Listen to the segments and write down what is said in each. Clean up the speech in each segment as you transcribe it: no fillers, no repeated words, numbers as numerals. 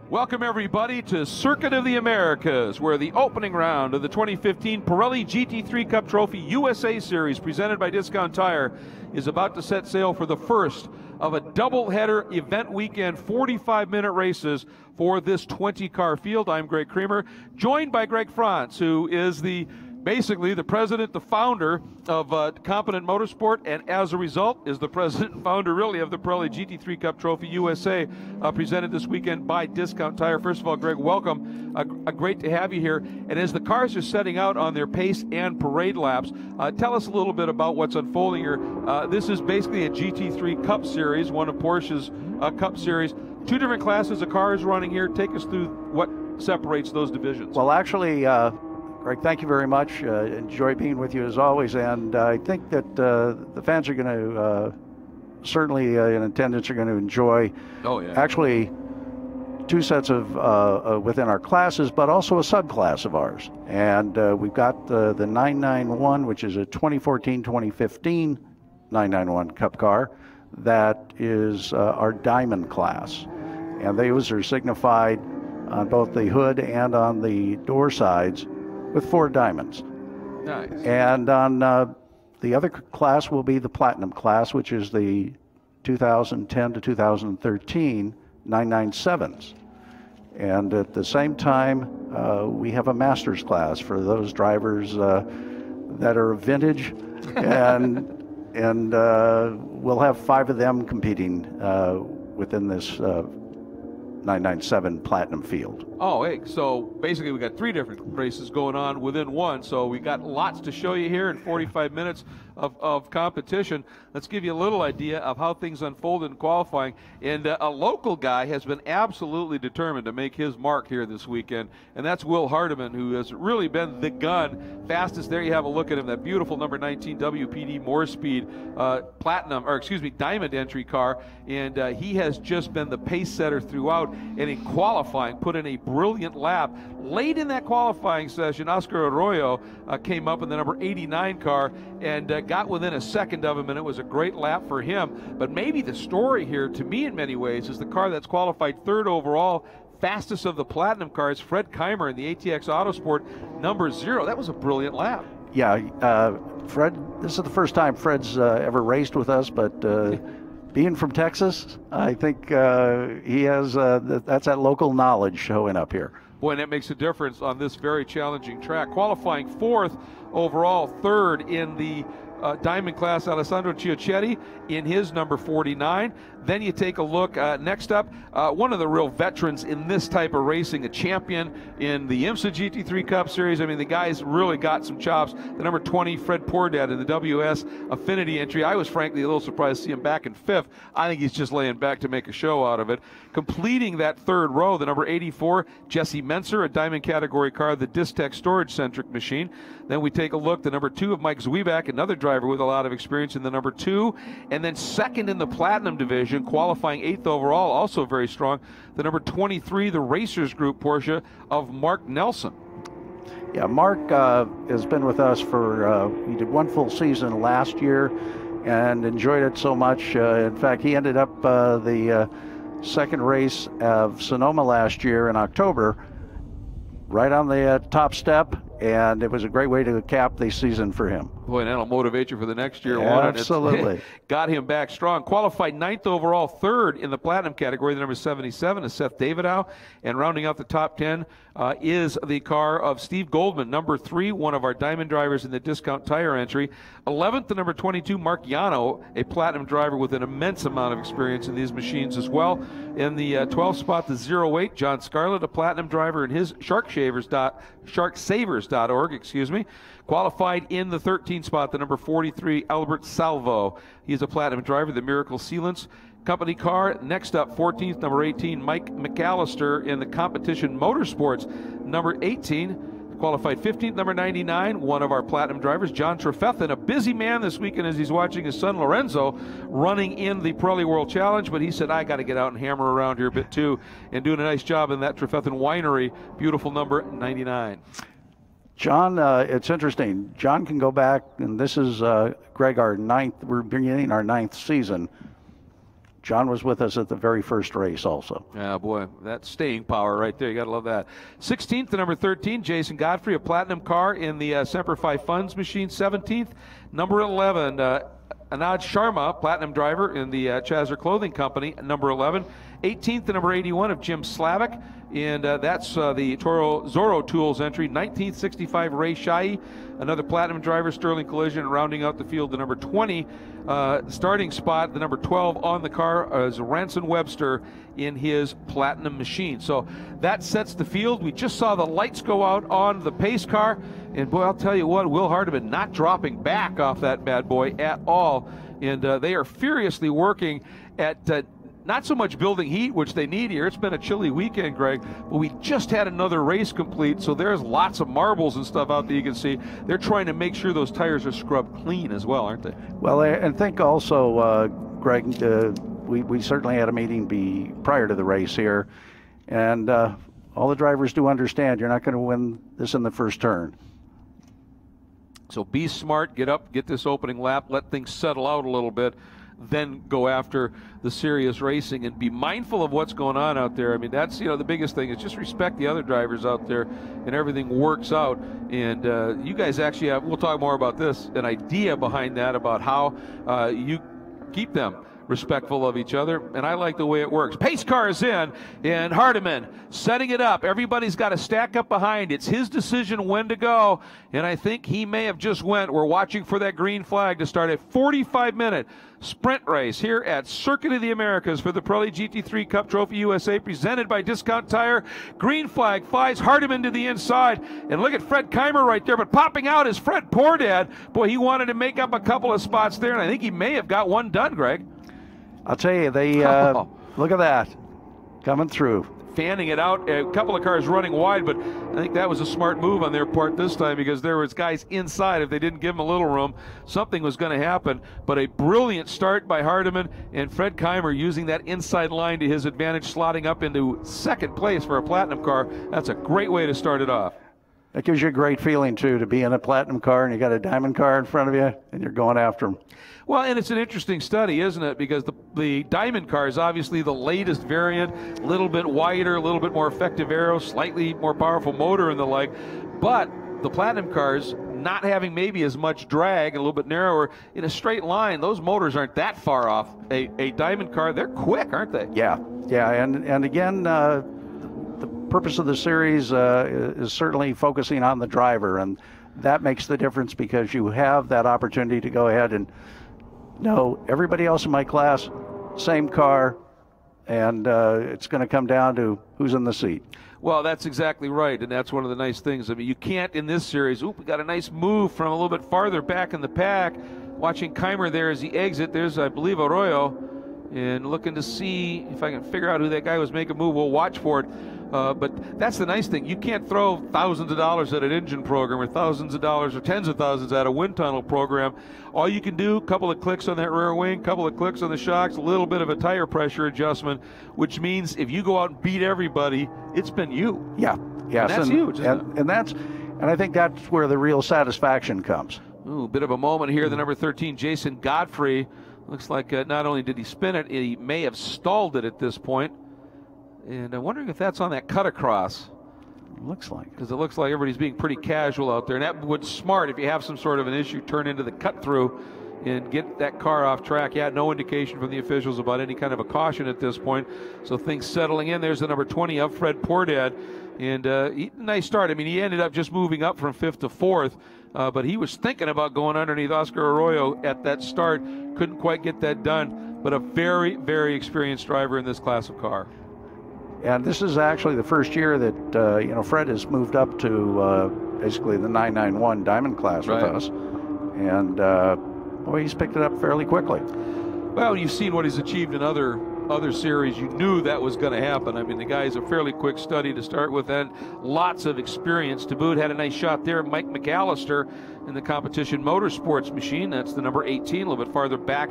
Welcome everybody to Circuit of the Americas, where the opening round of the 2015 Pirelli GT3 Cup Trophy USA Series presented by Discount Tire is about to set sail for the first of a double-header event weekend, 45-minute races for this 20-car field. I'm Greg Creamer, joined by Greg Franz, who is basically the president, the founder of Competent Motorsport, and as a result is the president and founder really of the Pirelli GT3 Cup Trophy USA, presented this weekend by Discount Tire. First of all, Greg, welcome. Great to have you here. And as the cars are setting out on their pace and parade laps, tell us a little bit about what's unfolding here. This is basically a GT3 Cup Series, one of Porsche's Cup Series. Two different classes of cars running here. Take us through what separates those divisions. Well, actually, Greg, thank you very much. Enjoy being with you as always, and I think that the fans are going to certainly in attendance are going to enjoy. Oh yeah. Actually, two sets of within our classes, but also a subclass of ours. And we've got the 991, which is a 2014-2015 991 Cup car. That is our Diamond class, and those are signified on both the hood and on the door sides with 4 diamonds. Nice. And on the other class will be the Platinum class, which is the 2010 to 2013 997s. And at the same time, we have a Masters class for those drivers that are vintage, and we'll have 5 of them competing within this 997 Platinum field. Oh, hey, so basically we got 3 different races going on within one, so we got lots to show you here in 45 minutes of competition. Let's give you a little idea of how things unfolded in qualifying. And a local guy has been absolutely determined to make his mark here this weekend, and that's Will Hardiman, who has really been the gun. Fastest, there you have a look at him, that beautiful number 19 WPD More Speed Diamond entry car, and he has just been the pace setter throughout, and in qualifying put in a brilliant lap. Late in that qualifying session, Oscar Arroyo came up in the number 89 car and got within a second of him, and it was a great lap for him. But maybe the story here, to me in many ways, is the car that's qualified 3rd overall, fastest of the Platinum cars, Fred Keimer in the ATX Autosport number 0. That was a brilliant lap. Yeah, Fred, this is the first time Fred's ever raced with us, but being from Texas, I think he has, that's that local knowledge showing up here. Boy, and that makes a difference on this very challenging track. Qualifying 4th overall, 3rd in the Diamond class, Alessandro Chiocchetti in his number 49. Then you take a look, next up, one of the real veterans in this type of racing, a champion in the IMSA GT3 Cup Series. I mean, the guy's really got some chops. The number 20, Fred Pourdad in the WS Affinity entry. I was frankly a little surprised to see him back in 5th. I think he's just laying back to make a show out of it. Completing that 3rd row, the number 84, Jesse Menser, a Diamond category car, the Distech storage-centric machine. Then we take a look, the number 2 of Mike Zwiebak, another driver with a lot of experience in the number 2. And then 2nd in the Platinum division, qualifying 8th overall, also very strong, the number 23, the Racers Group Porsche of Mark Nelson. Yeah, Mark has been with us for, he did 1 full season last year and enjoyed it so much. In fact, he ended up the 2nd race of Sonoma last year in October, right on the top step, and it was a great way to cap the season for him. Boy, and that'll motivate you for the next year. Absolutely. Got him back strong. Qualified 9th overall, 3rd in the Platinum category. The number 77 is Seth Davidow. And rounding out the top 10 is the car of Steve Goldman, number 3, one of our Diamond drivers in the Discount Tire entry. 11th, the number 22, Mark Yano, a Platinum driver with an immense amount of experience in these machines as well. In the 12th spot, the 08, John Scarlett, a Platinum driver in his SharkSavers.org, excuse me. Qualified in the 13th spot, the number 43, Albert Salvo. He's a Platinum driver, the Miracle Sealants company car. Next up, 14th, number 18, Mike McAllister in the Competition Motorsports, number 18. Qualified 15th, number 99, one of our Platinum drivers, John Trefethen, a busy man this weekend as he's watching his son Lorenzo running in the Pirelli World Challenge, but he said, I got to get out and hammer around here a bit too, and doing a nice job in that Trefethen winery. Beautiful number 99. John, it's interesting. John can go back, and this is, Greg, our 9th, we're beginning our 9th season. John was with us at the very first race also. Yeah, boy, that staying power right there. You got to love that. 16th to number 13, Jason Godfrey, a platinum car in the Semper Fi Funds machine. 17th, number 11, Anand Sharma, platinum driver in the Chazer Clothing Company, number 11. 18th to number 81 of Jim Slavic, and that's the Zorro Tools entry. 19th, 65, Ray Shai, another platinum driver, Sterling Collision, rounding out the field, the number 20 starting spot. The number 12 on the car is Ranson Webster in his platinum machine. So that sets the field. We just saw the lights go out on the pace car, and boy, I'll tell you what, Will Hardiman not dropping back off that bad boy at all, and they are furiously working at not so much building heat, which they need here. It's been a chilly weekend, Greg, but we just had another race complete, so there's lots of marbles and stuff out there you can see. They're trying to make sure those tires are scrubbed clean as well, aren't they? Well, and think also, Greg, we certainly had a meeting prior to the race here, and all the drivers do understand you're not going to win this in the first turn. So be smart, get up, get this opening lap, let things settle out a little bit, then go after the serious racing and be mindful of what's going on out there. I mean, that's, the biggest thing is just respect the other drivers out there, and everything works out. And you guys actually have, we'll talk more about this, an idea behind that about how you keep them respectful of each other, and I like the way it works. Pace car is in, and Hardiman setting it up. Everybody's got to stack up behind. It's his decision when to go, and I think he may have just went. We're watching for that green flag to start a 45-minute sprint race here at Circuit of the Americas for the Pirelli GT3 Cup Trophy USA, presented by Discount Tire. Green flag flies Hardiman to the inside, and look at Fred Keimer right there, but popping out is Fred Poordad. Boy, he wanted to make up a couple of spots there, and I think he may have got one done, Greg. I'll tell you, they look at that coming through. Fanning it out, a couple of cars running wide, but I think that was a smart move on their part this time, because there was guys inside. If they didn't give them a little room, something was going to happen. But a brilliant start by Hardiman, and Fred Keimer using that inside line to his advantage, slotting up into second place for a platinum car. That's a great way to start it off. That gives you a great feeling, too, to be in a platinum car and you got a diamond car in front of you and you're going after them. Well, and it's an interesting study, isn't it? Because the diamond car is obviously the latest variant, a little bit wider, a little bit more effective aero, slightly more powerful motor and the like. But the platinum cars, not having maybe as much drag, a little bit narrower, in a straight line, those motors aren't that far off. A diamond car, they're quick, aren't they? Yeah, and again, the purpose of the series is certainly focusing on the driver, and that makes the difference, because you have that opportunity to go ahead and know everybody else in my class, same car, and it's going to come down to who's in the seat. Well, that's exactly right, and that's one of the nice things. I mean, you can't in this series. We got a nice move from a little bit farther back in the pack. Watching Keimer there as he exit. There's, I believe, Arroyo, and looking to see if I can figure out who that guy was making a move. We'll watch for it. But that's the nice thing. You can't throw thousands of dollars at an engine program, or thousands of dollars or tens of thousands at a wind tunnel program. All you can do, a couple of clicks on that rear wing, couple of clicks on the shocks, a little bit of a tire pressure adjustment, which means if you go out and beat everybody, it's been you. Yeah, yes, and that's huge. And I think that's where the real satisfaction comes. Ooh, bit of a moment here. The number 13, Jason Godfrey. Looks like not only did he spin it, he may have stalled it at this point. And I'm wondering if that's on that cut across. Looks like. Because it looks like everybody's being pretty casual out there. And that would smart, if you have some sort of an issue, turn into the cut through and get that car off track. Yeah, no indication from the officials about any kind of a caution at this point. So things settling in. There's the number 20 of Fred Poordad. And nice start. I mean, he ended up just moving up from 5th to 4th. But he was thinking about going underneath Oscar Arroyo at that start. Couldn't quite get that done. But a very, very experienced driver in this class of car. And this is actually the first year that Fred has moved up to basically the 991 Diamond class with us, and boy, he's picked it up fairly quickly. Well, you've seen what he's achieved in other series. You knew that was going to happen. I mean, the guy's a fairly quick study to start with, and lots of experience to boot. Had a nice shot there. Mike McAllister in the competition motorsports machine. That's the number 18, a little bit farther back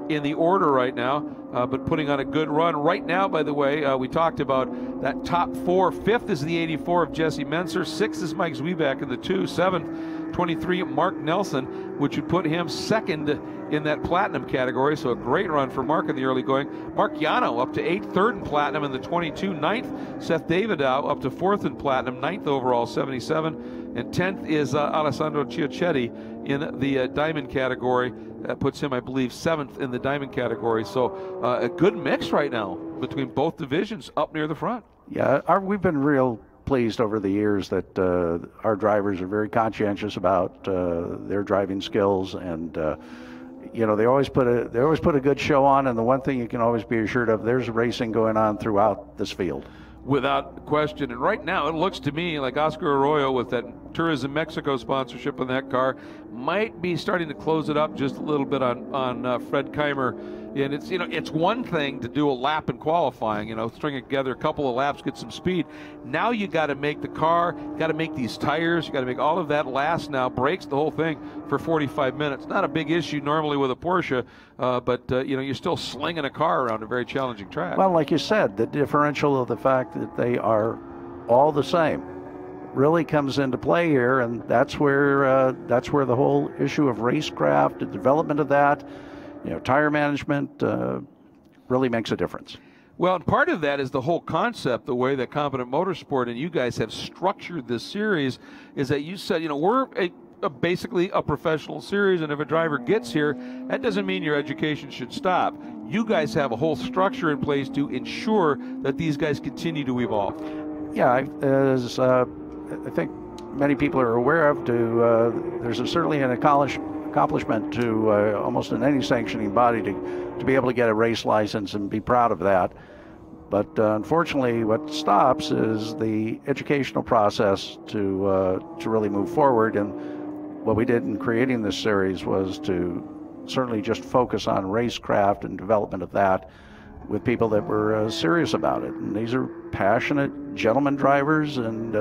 in the order right now, but putting on a good run right now. By the way, we talked about that top four. 5th is the 84 of Jesse Menser. 6th is Mike Zwieback in the 2. 7th, 23, Mark Nelson, which would put him second in that platinum category. So a great run for Mark in the early going. Mark Yano up to 8th, 3rd in platinum in the 22. 9th, Seth Davidow up to 4th in platinum, 9th overall, 77. And 10th is Alessandro Chiocchetti in the diamond category. That puts him, I believe, 7th in the diamond category. So a good mix right now between both divisions up near the front. Yeah, we've been real pleased over the years that our drivers are very conscientious about their driving skills, and you know, they always put a good show on. And the one thing you can always be assured of, there's racing going on throughout this field. Without question. And right now it looks to me like Oscar Arroyo, with that Tourism Mexico sponsorship on that car, might be starting to close it up just a little bit on Fred Keimer. And it's, you know, it's one thing to do a lap in qualifying, you know, string it together a couple of laps, get some speed. Now you got to make the car, got to make these tires, you got to make all of that last now, brakes, the whole thing for 45 minutes. Not a big issue normally with a Porsche, but you know, you're still slinging a car around a very challenging track. Well, like you said, the differential of the fact that they are all the same really comes into play here, and that's where the whole issue of racecraft, the development of that, you know, tire management really makes a difference. Well, and part of that is the whole concept, the way that Competent Motorsport and you guys have structured this series, is that you said, you know, we're basically a professional series, and if a driver gets here, that doesn't mean your education should stop. You guys have a whole structure in place to ensure that these guys continue to evolve. Yeah, as I think many people are aware of, there's certainly an accomplishment to almost in any sanctioning body to be able to get a race license and be proud of that. But unfortunately, what stops is the educational process to really move forward. And what we did in creating this series was to certainly just focus on racecraft and development of that with people that were serious about it. And these are passionate gentleman drivers and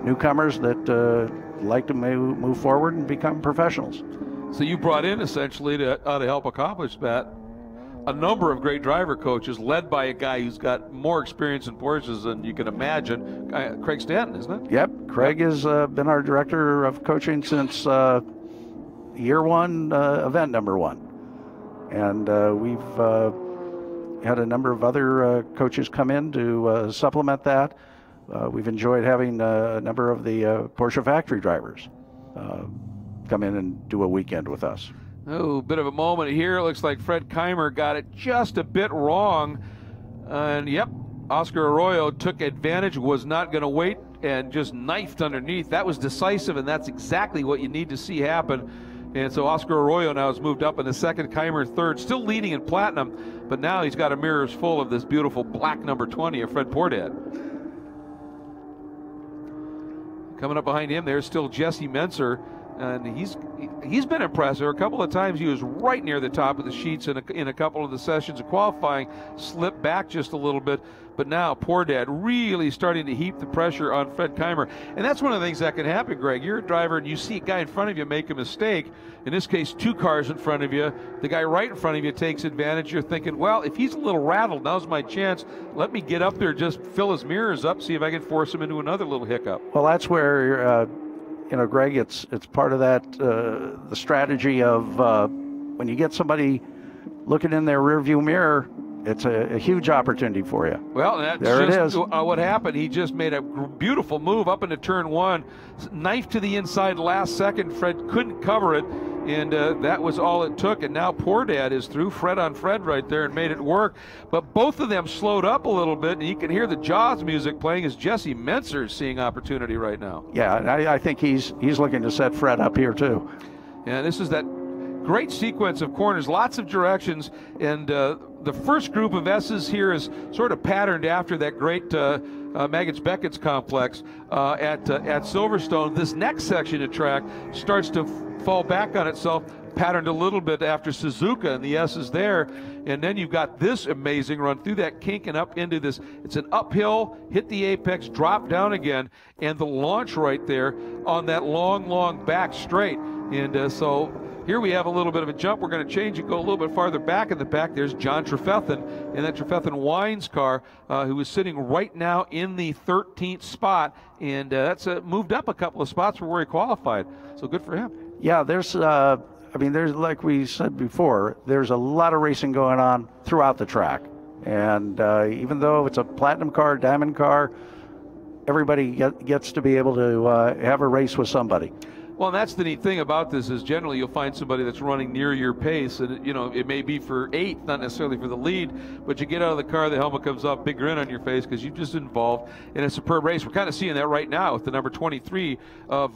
newcomers that like to move forward and become professionals. So you brought in essentially to help accomplish that a number of great driver coaches, led by a guy who's got more experience in Porsches than you can imagine, Craig Stanton, isn't it? Yep, Craig has been our director of coaching since year one, event number one. And we've had a number of other coaches come in to supplement that. We've enjoyed having a number of the Porsche factory drivers come in and do a weekend with us. Oh, bit of a moment here. It looks like Fred Keimer got it just a bit wrong. And yep, Oscar Arroyo took advantage, was not going to wait, and just knifed underneath. That was decisive, and that's exactly what you need to see happen. And so Oscar Arroyo now has moved up in the second, Keimer third, still leading in platinum, but now he's got a mirrors full of this beautiful black number 20 of Fred Portet. Coming up behind him, there's still Jesse Menser, and he's been impressive. A couple of times he was right near the top of the sheets in a couple of the sessions of qualifying, slipped back just a little bit, but now Portet really starting to heap the pressure on Fred Keimer. And that's one of the things that can happen, Greg. You're a driver and you see a guy in front of you make a mistake. In this case, two cars in front of you. The guy right in front of you takes advantage. You're thinking, well, if he's a little rattled, now's my chance. Let me get up there, just fill his mirrors up, see if I can force him into another little hiccup. Well, that's where you know, Greg, it's part of that, the strategy of when you get somebody looking in their rearview mirror, it's a huge opportunity for you. Well, that's there just it is. What happened. He just made a beautiful move up into turn one, knife to the inside last second. Fred couldn't cover it, and that was all it took. And now Portet is through, Fred on Fred right there, and made it work. But both of them slowed up a little bit, and you can hear the Jaws music playing as Jesse Menser is seeing opportunity right now. Yeah, and I think he's looking to set Fred up here too. And this is that great sequence of corners, lots of directions, and the first group of S's here is sort of patterned after that great Maggots-Beckett's complex at Silverstone. This next section of track starts to fall back on itself, patterned a little bit after Suzuka, and the S is there. And then you've got this amazing run through that kink and up into this. It's an uphill, hit the apex, drop down again, and the launch right there on that long, long back straight. And so Here we have a little bit of a jump. We're going to change and go a little bit farther back in the back. There's John Trefethen in that Trefethen Wines car, who is sitting right now in the 13th spot, and that's moved up a couple of spots from where he qualified. So good for him. Yeah, there's, I mean, there's, like we said before, there's a lot of racing going on throughout the track. And even though it's a platinum car, diamond car, everybody gets to be able to have a race with somebody. Well, and that's the neat thing about this is generally you'll find somebody that's running near your pace, and you know it may be for 8th, not necessarily for the lead, but you get out of the car, the helmet comes off, big grin on your face because you've just involved in a superb race. We're kind of seeing that right now with the number 23 of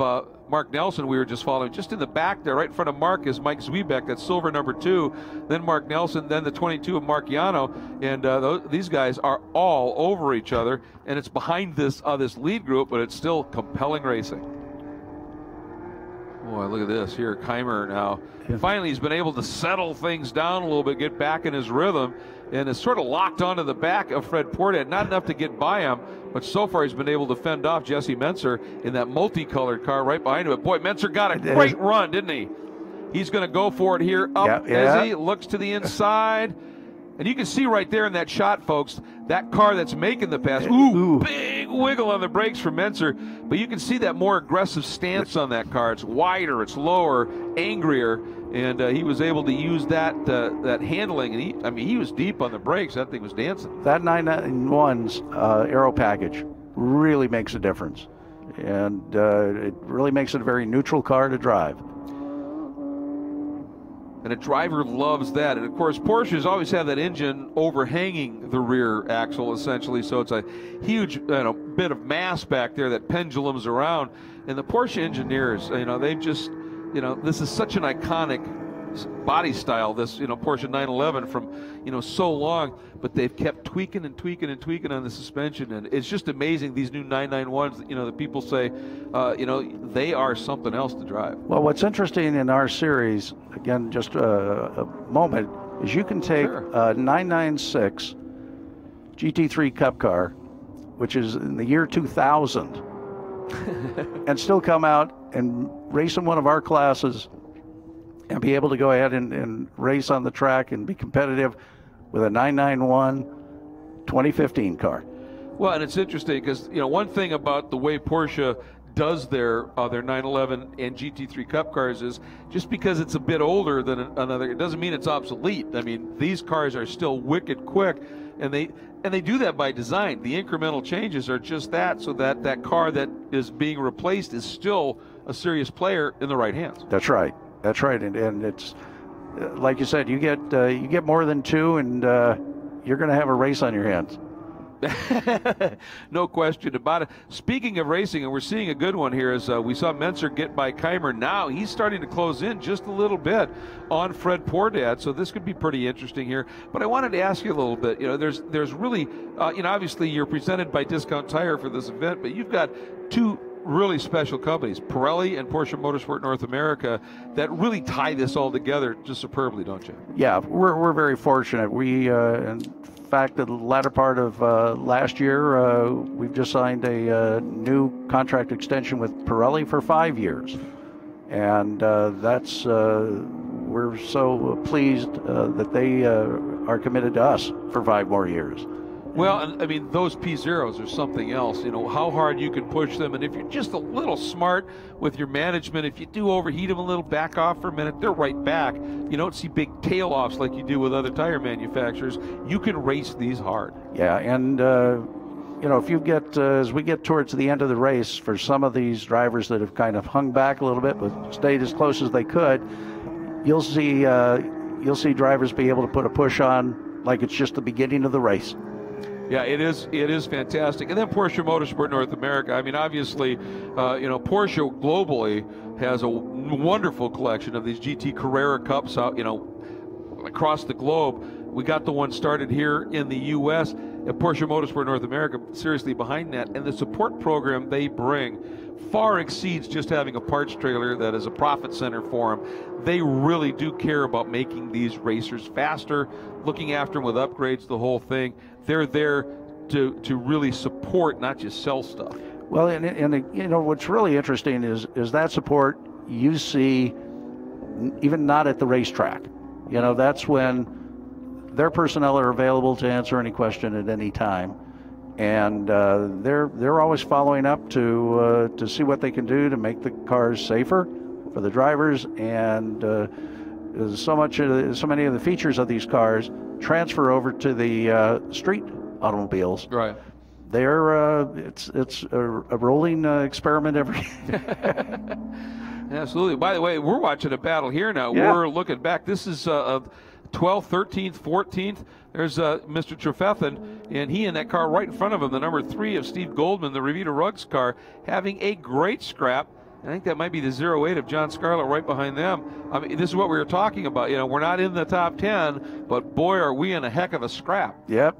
Mark Nelson we were just following. Just in the back there, right in front of Mark, is Mike Zwiebeck, that's silver number 2, then Mark Nelson, then the 22 of Mark Yano, and these guys are all over each other, and it's behind this lead group, but it's still compelling racing. Boy, look at this here, Keimer now. Yeah. Finally, he's been able to settle things down a little bit, get back in his rhythm, and is sort of locked onto the back of Fred Portet. Not enough to get by him, but so far he's been able to fend off Jesse Menser in that multicolored car right behind him. But boy, Menser got a great run, didn't he? He's going to go for it here up as he looks to the inside. And you can see right there in that shot, folks, that car that's making the pass. Ooh, big wiggle on the brakes for Menser. But you can see that more aggressive stance on that car. It's wider, it's lower, angrier, and he was able to use that that handling. And he was deep on the brakes. That thing was dancing. That 991's aero package really makes a difference, and it really makes it a very neutral car to drive. And a driver loves that. And of course, Porsches always have that engine overhanging the rear axle, essentially. So it's a huge bit of mass back there that pendulums around. And the Porsche engineers, they've just, this is such an iconic body style, this, Porsche 911 from, so long. But they've kept tweaking and tweaking and tweaking on the suspension. And it's just amazing, these new 991s, that people say, they are something else to drive. Well, what's interesting in our series, again, just a moment, is you can take a 996 GT3 Cup car, which is in the year 2000, and still come out and race in one of our classes and be able to go ahead and race on the track and be competitive with a 991 2015 car. Well, and it's interesting because, one thing about the way Porsche does their 911 and GT3 Cup cars is just because it's a bit older than another, it doesn't mean it's obsolete. I mean, these cars are still wicked quick, and they do that by design. The incremental changes are just that, so that that car that is being replaced is still a serious player in the right hands. That's right. That's right, and it's like you said, you get more than 2, and you're going to have a race on your hands. No question about it. Speaking of racing, and we're seeing a good one here, as we saw Menser get by Keimer. Now he's starting to close in just a little bit on Fred Portet, so this could be pretty interesting here. But I wanted to ask you a little bit. There's really, obviously you're presented by Discount Tire for this event, but you've got 2 really special companies, Pirelli and Porsche Motorsport North America, that really tie this all together just superbly, don't you? Yeah, we're very fortunate. We, in fact, the latter part of last year, we've just signed a new contract extension with Pirelli for 5 years, and that's we're so pleased that they are committed to us for 5 more years. Well, and I mean, those P0s are something else. How hard you can push them. And if you're just a little smart with your management, if you do overheat them a little, back off for a minute, they're right back. You don't see big tail offs like you do with other tire manufacturers. You can race these hard. Yeah, and if you get, as we get towards the end of the race, for some of these drivers that have kind of hung back a little bit but stayed as close as they could, you'll see drivers be able to put a push on like it's just the beginning of the race. Yeah, it is fantastic. And then Porsche Motorsport North America. I mean, obviously, Porsche globally has a wonderful collection of these GT Carrera Cups out, across the globe. We got the one started here in the U.S. at Porsche Motorsport North America, seriously behind that. And the support program they bring far exceeds just having a parts trailer that is a profit center for them. They really do care about making these racers faster, looking after them with upgrades, the whole thing. They're there to really support, not just sell stuff. Well, and what's really interesting is that support you see even not at the racetrack. You know, that's when their personnel are available to answer any question at any time, and they're always following up to see what they can do to make the cars safer for the drivers. And so many of the features of these cars transfer over to the street automobiles. Right. It's a rolling experiment every. Absolutely. By the way, we're watching a battle here now. Yeah. We're looking back. This is 12th, 13th, 14th. There's Mr. Trefethen, and he in that car right in front of him, the number 3 of Steve Goldman, the Revita Ruggs car, having a great scrap. I think that might be the 08 of John Scarlett right behind them. I mean, this is what we were talking about. You know, we're not in the top 10, but boy, are we in a heck of a scrap. Yep.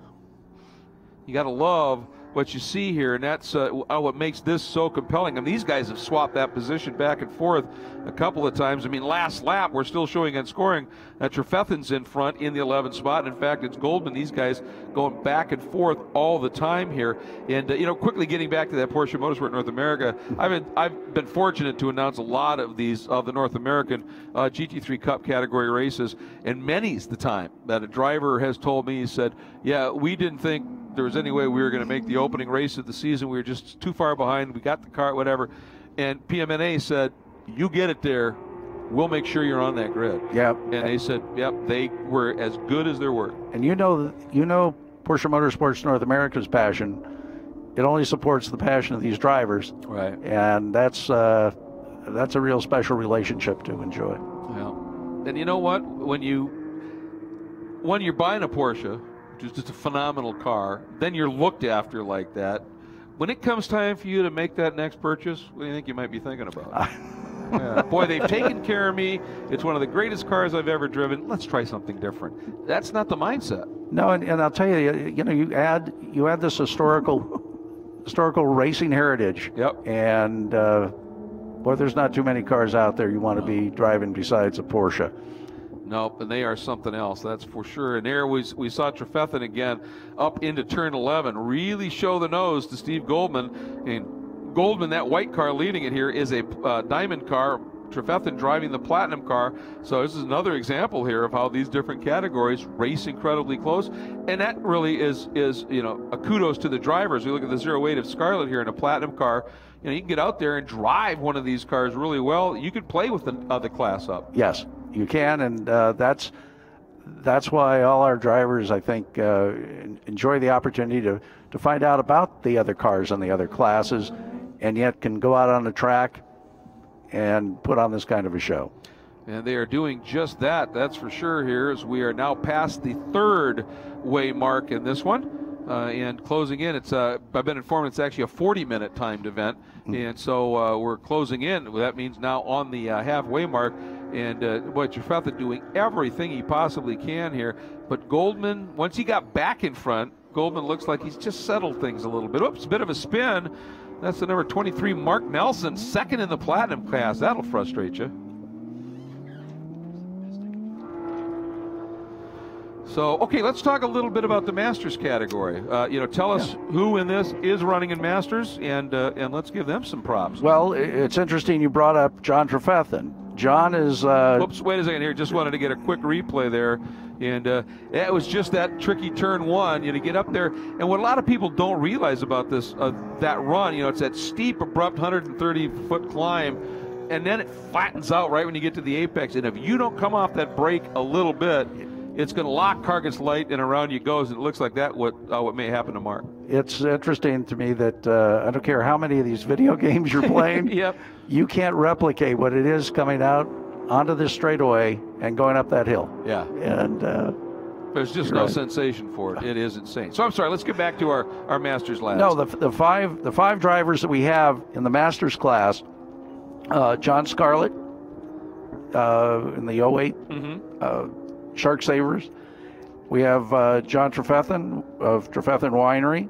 You got to love what you see here, and that's what makes this so compelling. I mean, these guys have swapped that position back and forth a couple of times. I mean, last lap, we're still showing on scoring that Trefethen's in front in the 11th spot. In fact, it's Goldman, these guys going back and forth all the time here. And, you know, quickly getting back to that Porsche Motorsport North America, I've been fortunate to announce a lot of these, of the North American GT3 Cup category races, and many's the time that a driver has told me, he said, yeah, we didn't think there was any way we were going to make the opening race of the season. We were just too far behind. We got the car, whatever. And PMNA said, you get it there, we'll make sure you're on that grid. Yep. And they said, yep, they were as good as their word. And you know Porsche Motorsports North America's passion, it only supports the passion of these drivers. Right. And that's a real special relationship to enjoy. Yeah. And you know what? When you're buying a Porsche, which is just a phenomenal car, then you're looked after like that. When it comes time for you to make that next purchase, what do you think you might be thinking about? Yeah. Boy, they've taken care of me. It's one of the greatest cars I've ever driven. Let's try something different. That's not the mindset. No, and I'll tell you, you know, you add this historical racing heritage. Yep. And boy, there's not too many cars out there you want to be driving besides a Porsche. Nope, and they are something else, that's for sure. And there we saw Trefethen again up into turn 11, really show the nose to Steve Goldman. And Goldman, that white car leading it here, is a diamond car. Trefethen driving the platinum car. So this is another example here of how these different categories race incredibly close. And that really is you know, a kudos to the drivers. We look at the 08 of Scarlett here in a platinum car. You know, you can get out there and drive one of these cars really well. You could play with the class up. Yes, you can, and that's why all our drivers, I think, enjoy the opportunity to find out about the other cars and the other classes, and yet can go out on the track and put on this kind of a show. And they are doing just that, that's for sure here, as we are now past the 3rd way mark in this one. And closing in, I've been informed it's actually a 40-minute timed event. And so we're closing in. That means now on the halfway mark. And boy, Trefethen doing everything he possibly can here. But Goldman, once he got back in front, Goldman looks like he's just settled things a little bit. Oops, a bit of a spin. That's the number 23, Mark Nelson, 2nd in the platinum class. That'll frustrate you. So, okay, let's talk a little bit about the Masters category. You know, tell us who in this is running in Masters, and let's give them some props. Well, it's interesting you brought up John Trefethen. John is... Whoops, wait a second here. Just wanted to get a quick replay there. And it was just that tricky turn 1, you know, get up there. And what a lot of people don't realize about this, that run, you know, it's that steep, abrupt 130-foot climb, and then it flattens out right when you get to the apex. And if you don't come off that brake a little bit, it's going to lock Cargus light, and around you goes. And it looks like that what may happen to Mark. It's interesting to me that I don't care how many of these video games you're playing, yep, you can't replicate what it is coming out onto this straightaway and going up that hill. Yeah. And there's just no sensation for it. It is insane. So I'm sorry, let's get back to our Masters lads. No, the five drivers that we have in the Masters class, John Scarlett in the 08 Shark Savers. We have John Trefethen of Trefethen Winery.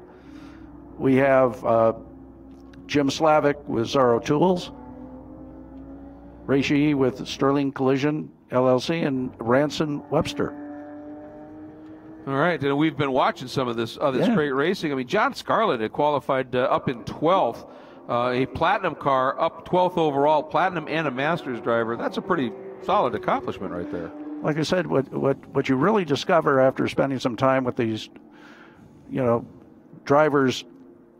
We have Jim Slavic with Zorro Tools. Ray Sheehy with Sterling Collision LLC, and Ranson Webster. All right, and we've been watching some of this great racing. I mean, John Scarlett had qualified up in 12th, a platinum car, up 12th overall, platinum and a Masters driver. That's a pretty solid accomplishment right there. Like I said, what you really discover after spending some time with these, drivers,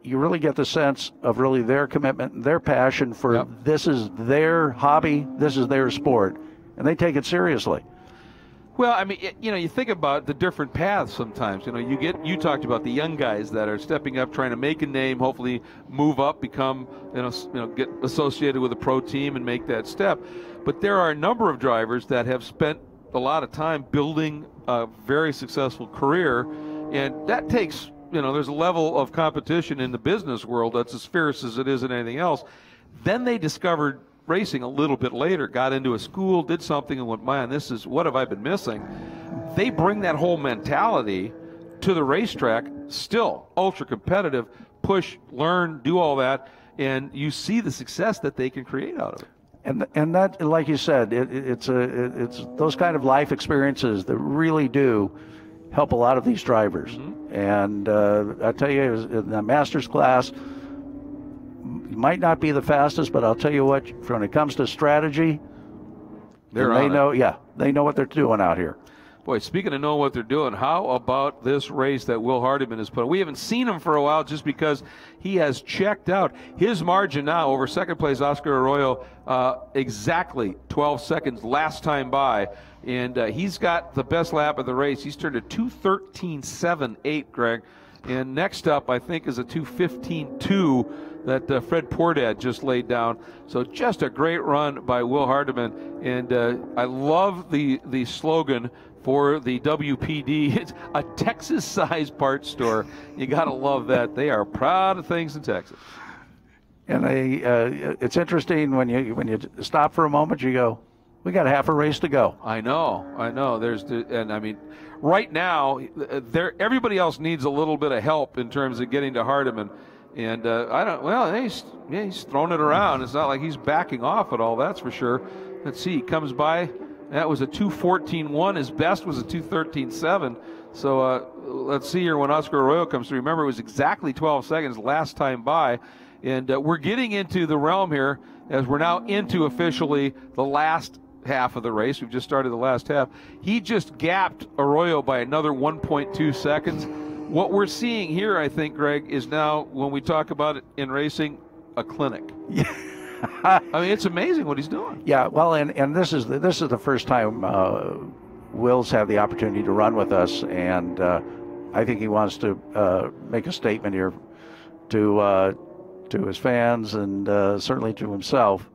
you really get the sense of really their commitment and their passion for this is their hobby, this is their sport, and they take it seriously. Well, I mean, you think about the different paths sometimes. You talked about the young guys that are stepping up, trying to make a name, hopefully move up, become, get associated with a pro team and make that step. But there are a number of drivers that have spent a lot of time building a very successful career, and that takes, there's a level of competition in the business world that's as fierce as it is in anything else. Then they discovered racing a little bit later, got into a school, did something, and went, man, this is, what have I been missing? They bring that whole mentality to the racetrack, still ultra competitive, push, learn, do all that, and you see the success that they can create out of it. And that, like you said, it's those kind of life experiences that really do help a lot of these drivers. Mm-hmm. And I tell you, in the master's class, might not be the fastest, but I'll tell you what, when it comes to strategy, they know what they're doing out here. Boy, speaking of knowing what they're doing, how about this race that Will Hardiman has put on? We haven't seen him for a while just because he has checked out. His margin now over second place Oscar Arroyo, exactly 12 seconds last time by, and he's got the best lap of the race. He's turned a 2:13.78, Greg. And next up, I think, is a 2:15.2 that Fred Pordad just laid down. So just a great run by Will Hardiman. And I love the slogan for the WPD. It's a Texas-sized parts store. You got to love that. They are proud of things in Texas. And it's interesting when you stop for a moment, you go, we got half a race to go. I know. And I mean, right now, everybody else needs a little bit of help in terms of getting to Hardiman. And he's thrown it around. It's not like he's backing off at all, that's for sure. Let's see, he comes by. That was a 2:14.1. His best was a 2:13.7. So let's see here when Oscar Arroyo comes through. Remember, it was exactly 12 seconds last time by. And we're getting into the realm here as we're now into officially the last half of the race. We've just started the last half. He just gapped Arroyo by another 1.2 seconds. What we're seeing here, I think, Greg, is now, when we talk about it in racing, a clinic. Yeah. I mean, it's amazing what he's doing. Yeah, well, and this is the first time Will's had the opportunity to run with us, and I think he wants to make a statement here to his fans and certainly to himself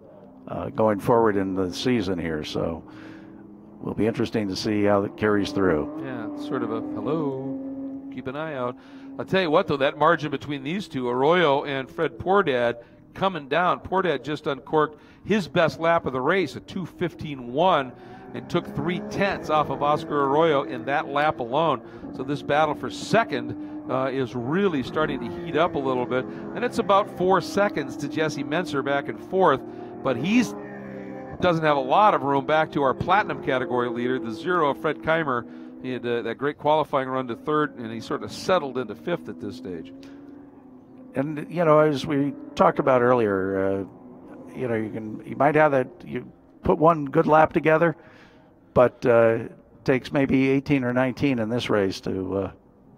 going forward in the season here. So will be interesting to see how it carries through. Yeah, sort of a hello. Keep an eye out. I'll tell you what, though, that margin between these two, Arroyo and Fred Pordad, coming down. Pordad just uncorked his best lap of the race, a 2:15.1, and took 3/10 off of Oscar Arroyo in that lap alone. So this battle for second is really starting to heat up a little bit. And it's about 4 seconds to Jesse Menser back and forth, but he's doesn't have a lot of room back to our platinum category leader, the zero, Fred Keimer. He had that great qualifying run to third, and he sort of settled into fifth at this stage. And as we talked about earlier, you might have that, you put one good lap together, but it takes maybe 18 or 19 in this race to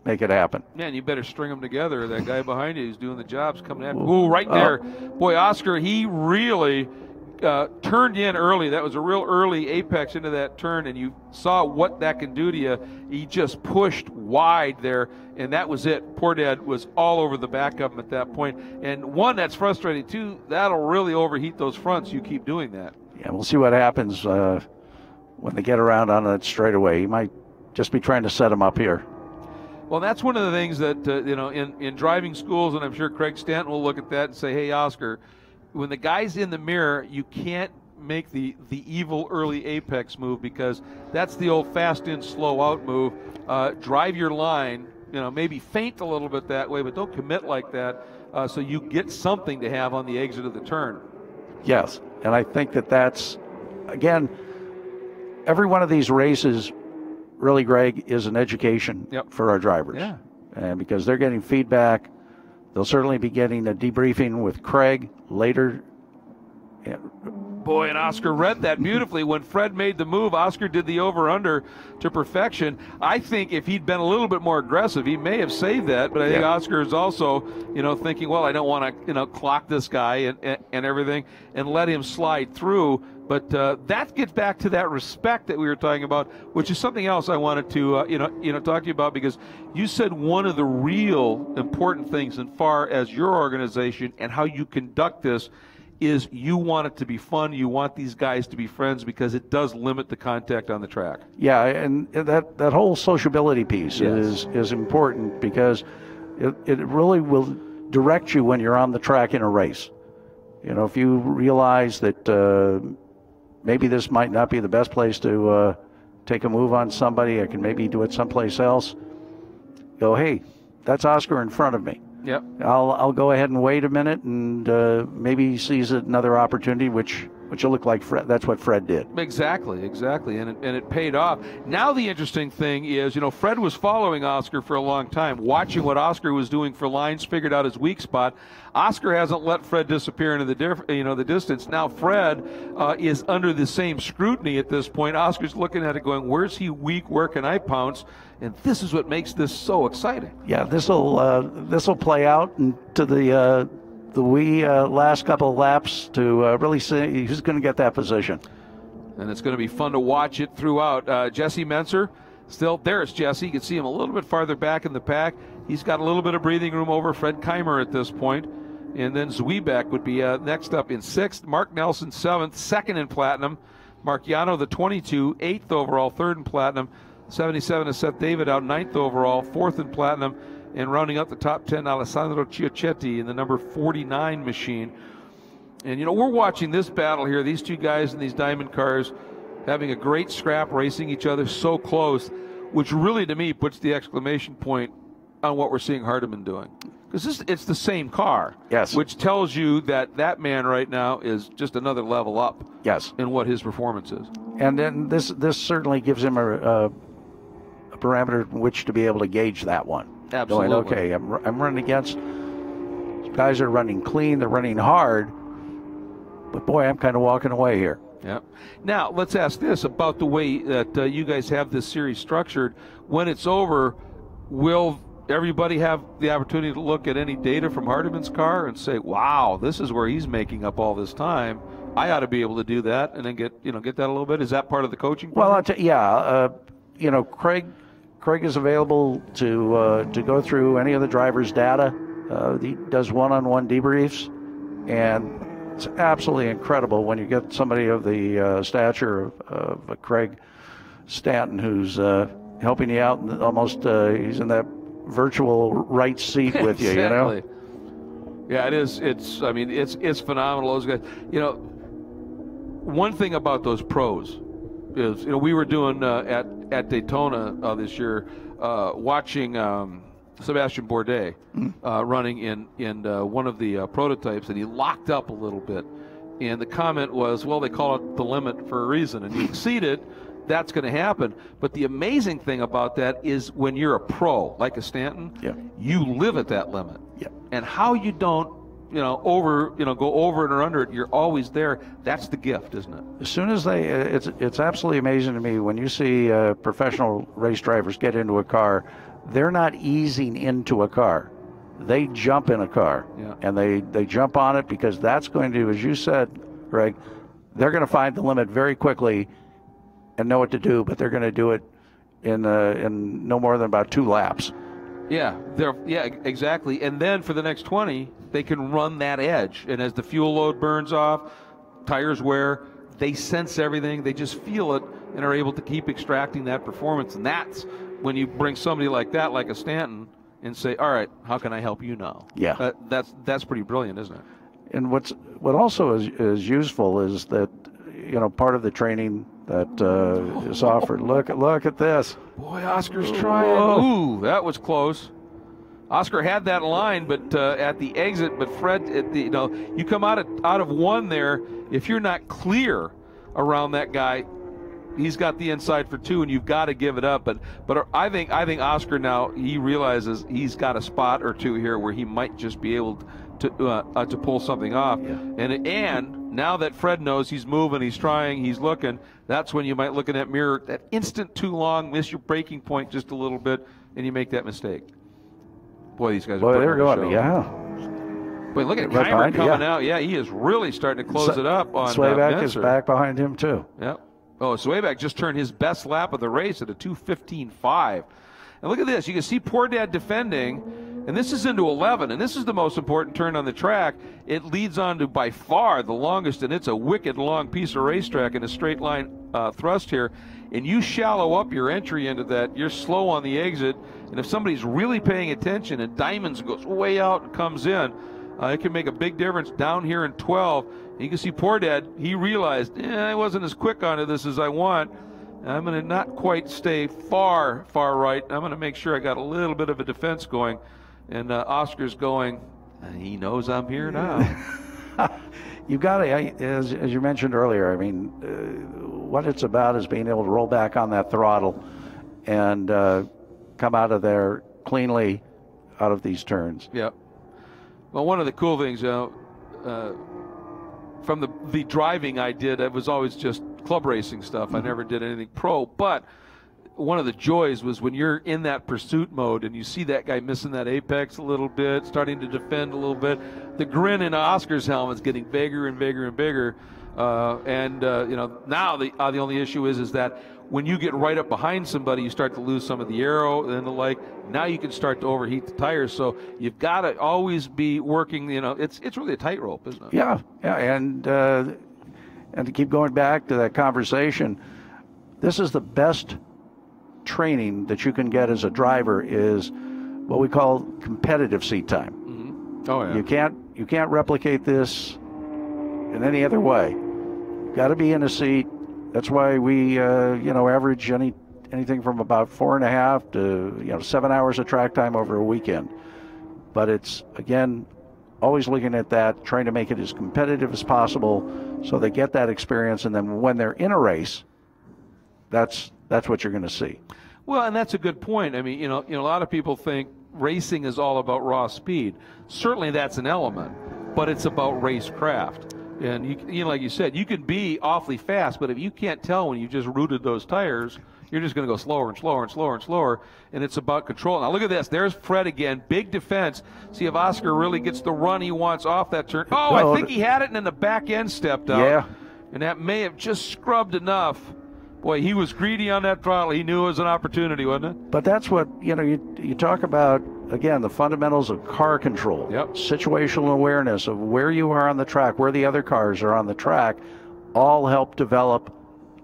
make it happen. Yeah, and you better string them together. That guy behind you who's doing the job's coming at you. Ooh, right there. Boy, Oscar, he really turned in early. That was a real early apex into that turn, and you saw what that can do to you. He just pushed wide there, and that was it. Pordad was all over the back of him at that point. And one, that's frustrating, too. That'll really overheat those fronts. You keep doing that. Yeah, we'll see what happens when they get around on that straightaway. He might just be trying to set him up here. Well, that's one of the things that, in driving schools, and I'm sure Craig Stanton will look at that and say, hey, Oscar, when the guy's in the mirror, you can't make the evil early apex move, because that's the old fast in, slow out move. Drive your line, maybe feint a little bit that way, but don't commit like that, so you get something to have on the exit of the turn. Yes, and I think that's, again, every one of these races, really, Greg, is an education for our drivers. Yeah. And because they're getting feedback, they'll certainly be getting a debriefing with Craig later Boy, and Oscar read that beautifully. When Fred made the move, Oscar did the over-under to perfection. I think if he'd been a little bit more aggressive, he may have saved that. But I think Oscar is also, thinking, well, I don't want to, clock this guy and everything, and let him slide through. But that gets back to that respect that we were talking about, which is something else I wanted to, talk to you about, because you said one of the real important things as far as your organization and how you conduct this is you want it to be fun. You want these guys to be friends, because it does limit the contact on the track. Yeah, and that whole sociability piece is important, because it really will direct you when you're on the track in a race. If you realize that maybe this might not be the best place to take a move on somebody, I can maybe do it someplace else, go, hey, that's Oscar in front of me. Yep. I'll go ahead and wait a minute, and maybe he sees another opportunity, which will look like Fred. That's what Fred did. Exactly, and it paid off. Now the interesting thing is, Fred was following Oscar for a long time, watching what Oscar was doing for lines, figured out his weak spot. Oscar hasn't let Fred disappear into the distance. Now Fred is under the same scrutiny at this point. Oscar's looking at it, going, "Where's he weak? Where can I pounce?" And this is what makes this so exciting. Yeah, this will play out into the wee last couple of laps to really see who's going to get that position. And it's going to be fun to watch it throughout. Jesse Menser, still, there's Jesse. You can see him a little bit farther back in the pack. He's got a little bit of breathing room over Fred Keimer at this point. And then Zwieback would be next up in 6th. Mark Nelson, 7th, 2nd in Platinum. Marciano, the 22, 8th overall, 3rd in Platinum. 77 is Seth David out, 9th overall, 4th in Platinum. And rounding out the top 10, Alessandro Chiocchetti in the number 49 machine. And, we're watching this battle here, these two guys in these diamond cars having a great scrap, racing each other so close, which really, to me, puts the exclamation point on what we're seeing Hardiman doing. Because it's the same car. Yes. Which tells you that man right now is just another level up. Yes. In what his performance is. And then this certainly gives him a parameter in which to be able to gauge that one. Absolutely. Going, okay, I'm running against guys are running clean, they're running hard, but boy, I'm kind of walking away here. Yeah. Now, let's ask this about the way that you guys have this series structured. When it's over, will everybody have the opportunity to look at any data from Hardiman's car and say, wow, this is where he's making up all this time. I ought to be able to do that, and then get that a little bit. Is that part of the coaching program? Well, Craig is available to go through any of the driver's data. He does one-on-one debriefs, and it's absolutely incredible when you get somebody of the stature of Craig Stanton, who's helping you out, and almost he's in that virtual right seat with you. Exactly. Yeah, it is. It's phenomenal. Those guys. One thing about those pros is, we were doing at Daytona this year, watching Sebastian Bourdais running in one of the prototypes, and he locked up a little bit. And the comment was, well, they call it the limit for a reason, and you exceed it, that's going to happen. But the amazing thing about that is when you're a pro, like a Stanton, you live at that limit. And how you don't go over it or under it, you're always there. That's the gift, isn't it? As soon as it's absolutely amazing to me when you see professional race drivers get into a car. They're not easing into a car. They jump in a car, and they jump on it, because that's going to, as you said, Greg, they're going to find the limit very quickly and know what to do, but they're going to do it in no more than about 2 laps. Yeah, exactly. And then for the next 20, they can run that edge. And as the fuel load burns off, tires wear, they sense everything, they just feel it, and are able to keep extracting that performance. And that's when you bring somebody like that, like a Stanton, and say, all right, how can I help you now? Yeah. That's pretty brilliant, isn't it? And what also is useful is that, part of the training that is offered. Look at this. Boy, Oscar's trying. Ooh, that was close. Oscar had that line, but at the exit. But Fred, you come out of one there. If you're not clear around that guy, he's got the inside for 2, and you've got to give it up. But I think Oscar now, he realizes he's got a spot or 2 here where he might just be able to pull something off. Yeah. And now that Fred knows he's moving, he's trying, he's looking, that's when you might look in that mirror, that instant too long, miss your braking point just a little bit, and you make that mistake. Boy, these guys are they're going, yeah. Boy, look at Right Keimer coming yeah. out. Yeah, he is really starting to close it up on Swayback Menser. is back behind him, too. Yep. Oh, Swayback just turned his best lap of the race at a 2:15.5. And look at this. You can see Poor Dad defending, and this is into 11, and this is the most important turn on the track. It leads on to, by far, the longest, and it's a wicked long piece of racetrack in a straight line thrust here. And you shallow up your entry into that. You're slow on the exit, and if somebody's really paying attention and Diamonds goes way out and comes in, it can make a big difference down here in 12. You can see Poor Dad, he realized, I wasn't as quick onto this as I want. I'm going to not quite stay far right. I'm going to make sure I got a little bit of a defense going. And Oscar's going, he knows I'm here now. You've got to, as you mentioned earlier, I mean, what it's about is being able to roll back on that throttle and come out of there cleanly out of these turns. Yep. Well, one of the cool things, from the driving I did, it was always just club racing stuff. I never did anything pro, but one of the joys was when you're in that pursuit mode and you see that guy missing that apex a little bit, starting to defend a little bit. The grin in Oscar's helmet is getting bigger and bigger and bigger. You know, now the only issue is that when you get right up behind somebody, you start to lose some of the aero and the like. Now you can start to overheat the tires. So you've got to always be working. You know, it's really a tightrope, isn't it? Yeah, and to keep going back to that conversation, this is the best training that you can get as a driver is what we call competitive seat time. Mm-hmm. Oh yeah. You can't replicate this in any other way. You've got to be in a seat. That's why we average anything from about 4.5 to 7 hours of track time over a weekend. But it's again always looking at that, trying to make it as competitive as possible, so they get that experience, and then when they're in a race, that's what you're going to see. Well, and that's a good point. I mean, you know, a lot of people think racing is all about raw speed. Certainly that's an element, but it's about racecraft. And you know, like you said, you can be awfully fast, but if you can't tell when you just rooted those tires, you're just going to go slower and slower and slower and slower, and it's about control. Now look at this. There's Fred again. Big defense. See if Oscar really gets the run he wants off that turn. Oh, I think he had it, and then the back end stepped out. Yeah. And that may have just scrubbed enough. Boy, he was greedy on that throttle. He knew it was an opportunity, wasn't it? But that's what, you talk about, again, the fundamentals of car control. Yep. Situational awareness of where you are on the track, where the other cars are on the track, all help develop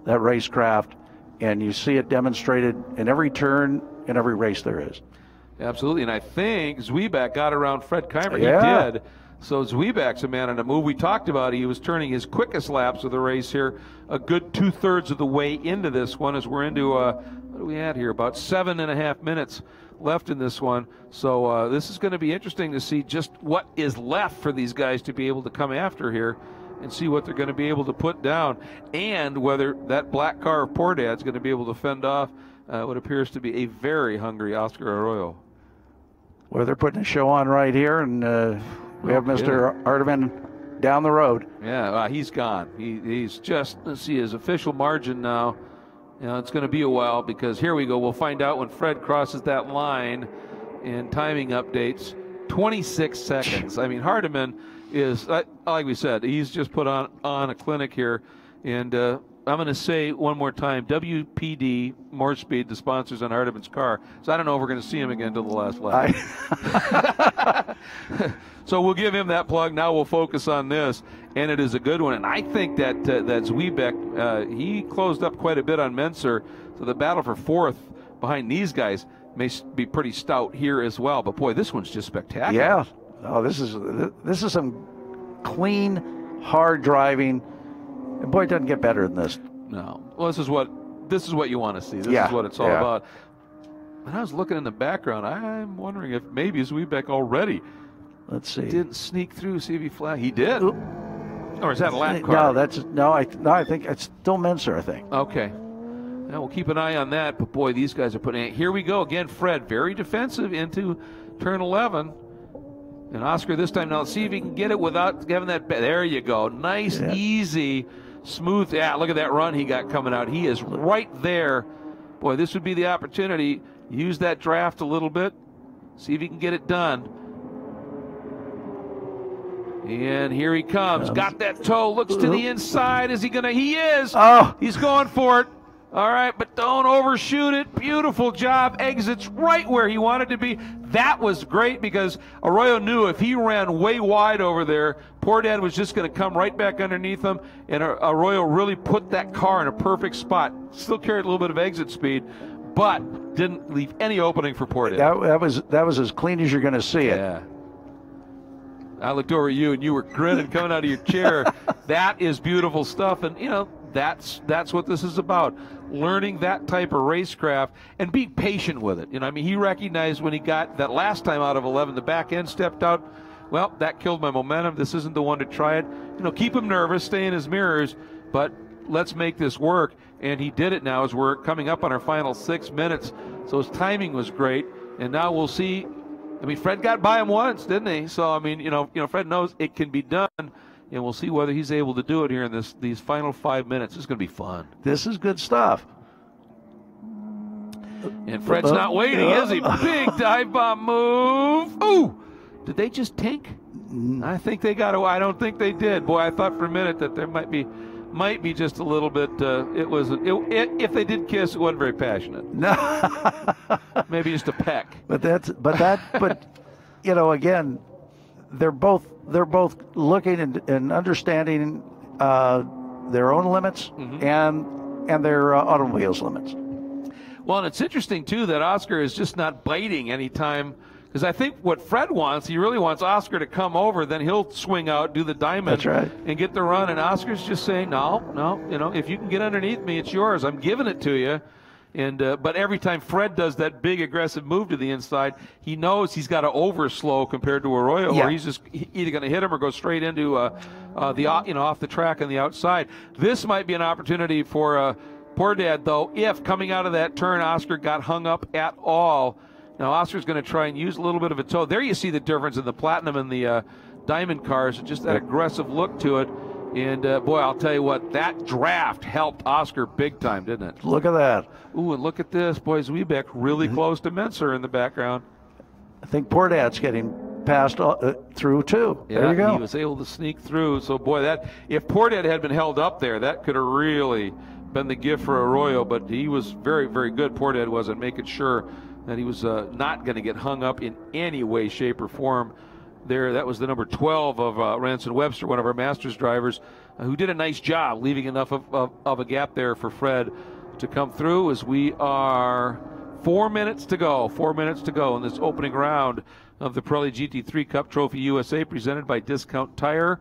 that racecraft, and you see it demonstrated in every turn, in every race there is. Absolutely, and I think Zwieback got around Fred Keimer. Yeah. He did. So Zwieback's a man on a move. We talked about it. He was turning his quickest laps of the race here a good 2/3 of the way into this one, as we're into, what do we have here, about 7.5 minutes left in this one. So this is going to be interesting to see just what is left for these guys to be able to come after here and see what they're going to be able to put down, and whether that black car of Poor Dad's going to be able to fend off what appears to be a very hungry Oscar Arroyo. Well, they're putting a show on right here, and we have Mr. Arteman down the road. Yeah, he's gone. He's just, let's see his official margin now. You know, it's going to be a while, because here we go. We'll find out when Fred crosses that line in timing updates. 26 seconds. I mean, Hardiman is, like we said, he's just put on a clinic here. And I'm going to say one more time, WPD, More Speed, the sponsors on Hardiman's car. So I don't know if we're going to see him again until the last lap. So we'll give him that plug. Now we'll focus on this, and it is a good one. And I think that Zwieback, he closed up quite a bit on Menser, so the battle for fourth behind these guys may be pretty stout here as well. But boy, this one's just spectacular. Yeah. Oh, this is some clean, hard driving. And boy, it doesn't get better than this. No. Well, this is what you want to see. This is what it's all about. When I was looking in the background, I'm wondering if maybe Zwieback already. Let's see. Didn't sneak through, see if he flag. He did. Or is that a lap car? No, I think it's still Menser, I think. Okay. Now we'll keep an eye on that. But boy, these guys are putting it. Here we go again. Fred, very defensive into turn 11. And Oscar this time, now let's see if he can get it without having that. There you go. Nice, easy, smooth. Yeah, look at that run he got coming out. He is right there. Boy, this would be the opportunity. Use that draft a little bit. See if he can get it done. And here he comes. Got that toe. Looks to the inside. Is he going to? He is. Oh. He's going for it. All right, but don't overshoot it. Beautiful job. Exits right where he wanted to be. That was great because Arroyo knew if he ran way wide over there, Poor Dad was just going to come right back underneath him, and Arroyo really put that car in a perfect spot. Still carried a little bit of exit speed, but didn't leave any opening for Poor Dad. That was as clean as you're going to see it. Yeah. I looked over at you, and you were grinning coming out of your chair. That is beautiful stuff, and, you know, that's what this is about. Learning that type of racecraft and being patient with it. You know, I mean, he recognized when he got that last time out of 11, the back end stepped out. Well, that killed my momentum. This isn't the one to try it. You know, keep him nervous, stay in his mirrors, but let's make this work. And he did it now as we're coming up on our final 6 minutes. So his timing was great. And now we'll see. I mean, Fred got by him once, didn't he? So, I mean, you know, Fred knows it can be done. And we'll see whether he's able to do it here in these final 5 minutes. It's going to be fun. This is good stuff. And Fred's not waiting, is he? Big dive bomb move. Ooh! Did they just tank? I think they got away. I don't think they did. Boy, I thought for a minute that there might be just a little bit. If they did kiss, it wasn't very passionate. No. Maybe just a peck. But you know, again, they're both looking and understanding their own limits and their automobile's limits. Well, and it's interesting too that Oscar is just not biting anytime, because I think what Fred wants, he really wants Oscar to come over, then he'll swing out, do the diamond, that's right, and get the run. And Oscar's just saying, no, you know, if you can get underneath me, it's yours. I'm giving it to you. And but every time Fred does that big aggressive move to the inside, he knows he's got to overslow compared to Arroyo, or he's just either going to hit him or go straight into off the track on the outside. This might be an opportunity for Poor Dad, though, if coming out of that turn Oscar got hung up at all. Now Oscar's going to try and use a little bit of a toe. There you see the difference in the Platinum and the Diamond cars, just that aggressive look to it. And, boy, I'll tell you what, that draft helped Oscar big time, didn't it? Look at that. Ooh, and look at this. Boy, Zwiebeck really close to Menser in the background. I think Poor Dad's getting passed through, too. Yeah, there you go. He was able to sneak through. So, boy, if Poor Dad had been held up there, that could have really been the gift for Arroyo. But he was very, very good, Poor Dad was, at making sure that he was not going to get hung up in any way, shape, or form. There, that was the number 12 of Ranson Webster, one of our Masters drivers, who did a nice job leaving enough of a gap there for Fred to come through, as we are 4 minutes to go. 4 minutes to go in this opening round of the Pirelli GT3 Cup Trophy USA, presented by Discount Tire.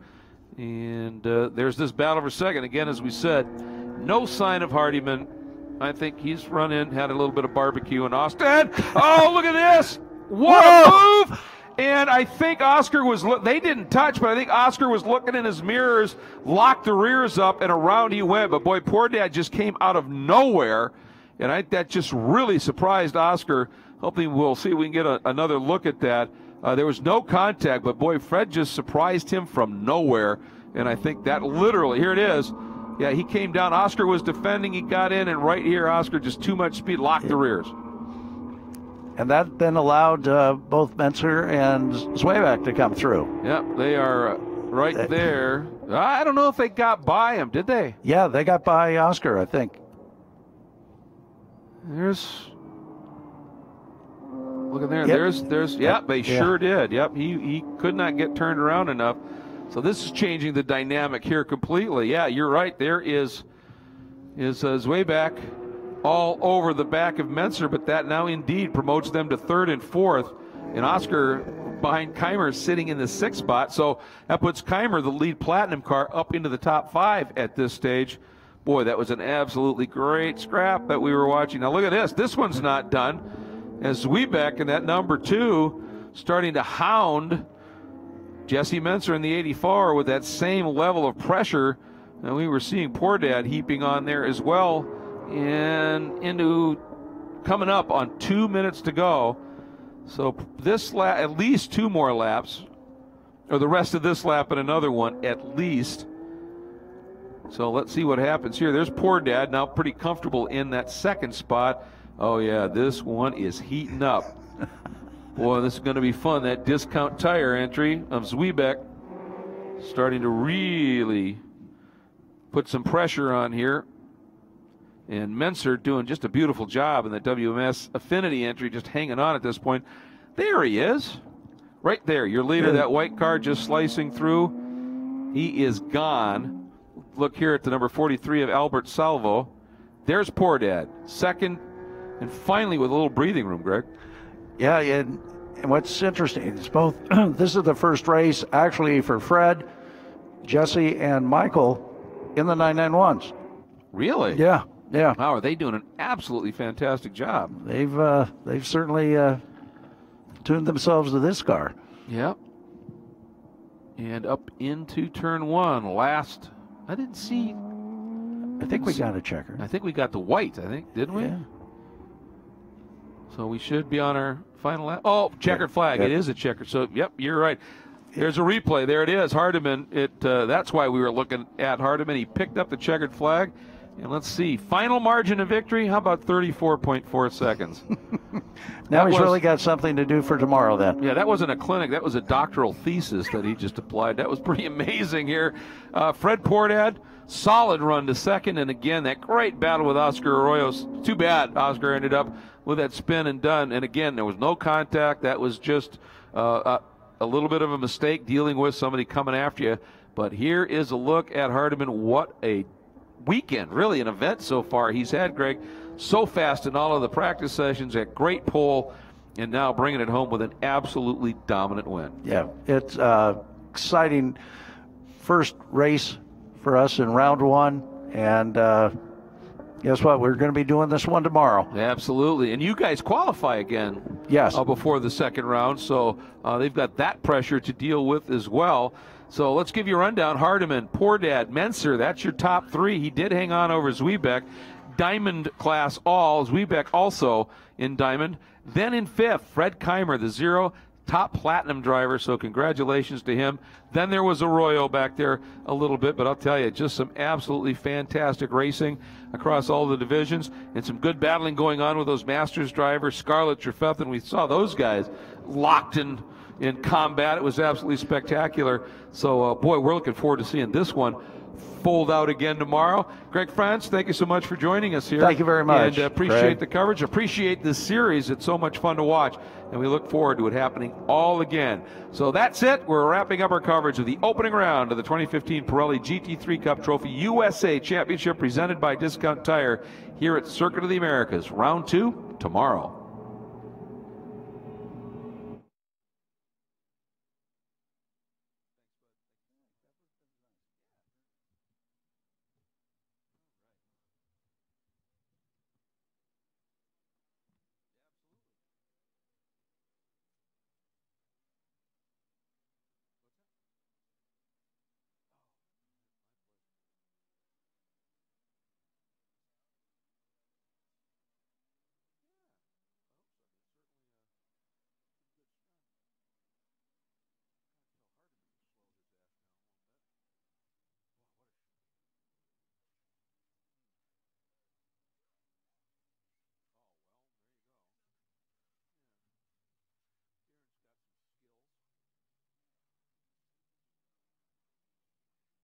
And there's this battle for second. Again, as we said, no sign of Hardiman. I think he's run in, had a little bit of barbecue in Austin. Oh, look at this! What a move! And I think Oscar was, they didn't touch, but I think Oscar was looking in his mirrors, locked the rears up, and around he went. But boy, Poor Dad just came out of nowhere. And I think that just really surprised Oscar. Hopefully we'll see if we can get another look at that. There was no contact, but boy, Fred just surprised him from nowhere. And I think that literally, here it is. Yeah, he came down. Oscar was defending. He got in, and right here, Oscar just too much speed, locked the rears. And that then allowed both Menser and Zwieback to come through. Yep, they are right there. I don't know if they got by him, did they? Yeah, they got by Oscar, I think. Looking there. Yep. Yep, they sure did. Yep, he could not get turned around enough. So this is changing the dynamic here completely. Yeah, you're right. There is Zwieback all over the back of Menser, but that now indeed promotes them to third and fourth. And Oscar behind Keimer sitting in the sixth spot. So that puts Keimer, the lead Platinum car, up into the top 5 at this stage. Boy, that was an absolutely great scrap that we were watching. Now look at this. This one's not done. As Zwieback in that number 2 starting to hound Jesse Menser in the 84 with that same level of pressure. And we were seeing Poor Dad heaping on there as well. And into coming up on 2 minutes to go. So this at least 2 more laps. or the rest of this lap and another one at least. So let's see what happens here. There's Poor Dad, now pretty comfortable in that second spot. Oh yeah, this one is heating up. Boy, this is going to be fun. That discount tire entry of Zwiebeck starting to really put some pressure on here. And Menser doing just a beautiful job in the WMS Affinity entry, just hanging on at this point. There he is, right there. Your leader, that white car just slicing through. He is gone. Look here at the number 43 of Albert Salvo. There's Poor Dad, second, and finally with a little breathing room, Greg. Yeah, and what's interesting is both, this is the first race actually for Fred, Jesse, and Michael in the 991s. Really? Yeah. Yeah. Wow, are they doing an absolutely fantastic job? They've certainly tuned themselves to this car. Yep. And up into turn one. Last, I didn't see. I think we got a checker. I think we got the white, didn't we? Yeah. So we should be on our final lap. Oh, checkered flag. It is a checker. So, yep, you're right. There's a replay. There it is. Hardiman. That's why we were looking at Hardiman. He picked up the checkered flag. And let's see, final margin of victory, how about 34.4 seconds? Now he's really got something to do for tomorrow then. Yeah, that wasn't a clinic. That was a doctoral thesis that he just applied. That was pretty amazing here. Fred Poor Dad, solid run to second. And again, that great battle with Oscar Arroyo's. Too bad Oscar ended up with that spin and done. And again, there was no contact. That was just a little bit of a mistake dealing with somebody coming after you. But here is a look at Hardiman. What a weekend, really an event so far he's had, Greg. So fast in all of the practice sessions, at great pole, and now bringing it home with an absolutely dominant win. Yeah, it's exciting first race for us in round one, and guess what? We're going to be doing this one tomorrow. Absolutely, and you guys qualify again. Yes. Before the second round, so they've got that pressure to deal with as well. So let's give you a rundown. Hardiman, Poor Dad, Menser, that's your top three. He did hang on over Zwiebeck. Diamond class all, Zwiebeck also in Diamond. Then in fifth, Fred Keimer, the zero, top platinum driver, so congratulations to him. Then there was Arroyo back there a little bit, but I'll tell you, just some absolutely fantastic racing across all the divisions, and some good battling going on with those Masters drivers, Scarlett, Trefethen. We saw those guys locked in combat. It was absolutely spectacular. So, boy, we're looking forward to seeing this one fold out again tomorrow. Greg Franz, thank you so much for joining us here. Thank you very much. And appreciate the coverage. Appreciate this series. It's so much fun to watch, and we look forward to it happening all again. So that's it. We're wrapping up our coverage of the opening round of the 2015 Pirelli GT3 Cup Trophy USA Championship presented by Discount Tire here at Circuit of the Americas. Round two tomorrow.